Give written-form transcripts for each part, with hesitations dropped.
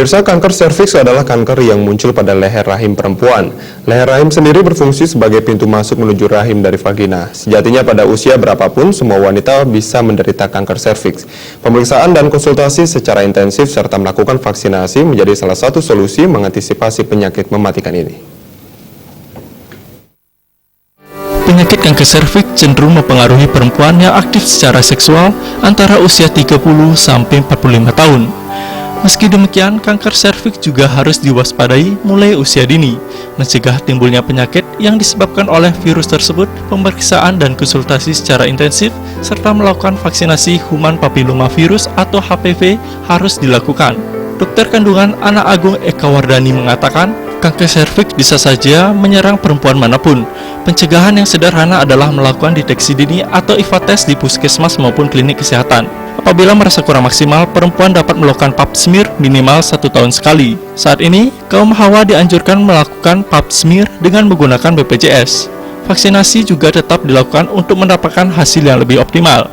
Pemirsa, kanker serviks adalah kanker yang muncul pada leher rahim perempuan. Leher rahim sendiri berfungsi sebagai pintu masuk menuju rahim dari vagina. Sejatinya pada usia berapapun, semua wanita bisa menderita kanker serviks. Pemeriksaan dan konsultasi secara intensif serta melakukan vaksinasi menjadi salah satu solusi mengantisipasi penyakit mematikan ini. Penyakit kanker serviks cenderung mempengaruhi perempuan yang aktif secara seksual antara usia 30 sampai 45 tahun. Meski demikian, kanker serviks juga harus diwaspadai mulai usia dini. Mencegah timbulnya penyakit yang disebabkan oleh virus tersebut, pemeriksaan dan konsultasi secara intensif, serta melakukan vaksinasi human papillomavirus atau HPV harus dilakukan. Dokter kandungan Ana Agung Eka Wardani mengatakan, kanker serviks bisa saja menyerang perempuan manapun. Pencegahan yang sederhana adalah melakukan deteksi dini atau IVA test di puskesmas maupun klinik kesehatan. Apabila merasa kurang maksimal, perempuan dapat melakukan pap smear minimal 1 tahun sekali. Saat ini, kaum hawa dianjurkan melakukan pap smear dengan menggunakan BPJS. Vaksinasi juga tetap dilakukan untuk mendapatkan hasil yang lebih optimal.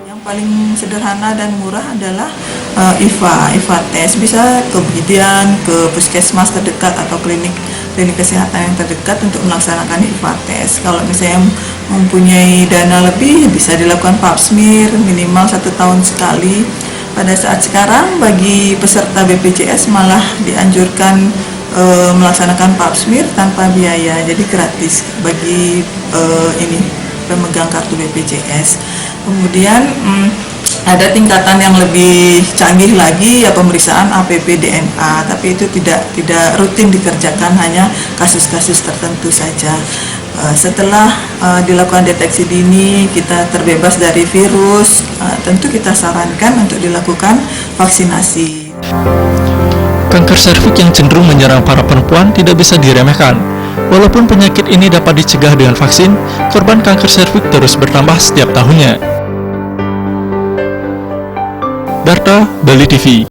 Yang paling sederhana dan murah adalah IVA test. Bisa ke bidan, ke puskesmas terdekat atau klinik kesehatan yang terdekat untuk melaksanakan IVA test. Kalau misalnya mempunyai dana lebih, bisa dilakukan pap smear minimal 1 tahun sekali. Pada saat sekarang bagi peserta BPJS malah dianjurkan melaksanakan pap smear tanpa biaya, jadi gratis bagi pemegang kartu BPJS. Kemudian ada tingkatan yang lebih canggih lagi, ya pemeriksaan APP DNA, tapi itu tidak rutin dikerjakan, hanya kasus-kasus tertentu saja. Setelah dilakukan deteksi dini, kita terbebas dari virus, tentu kita sarankan untuk dilakukan vaksinasi. Kanker serviks yang cenderung menyerang para perempuan tidak bisa diremehkan. Walaupun penyakit ini dapat dicegah dengan vaksin, korban kanker serviks terus bertambah setiap tahunnya. Darta, Bali TV.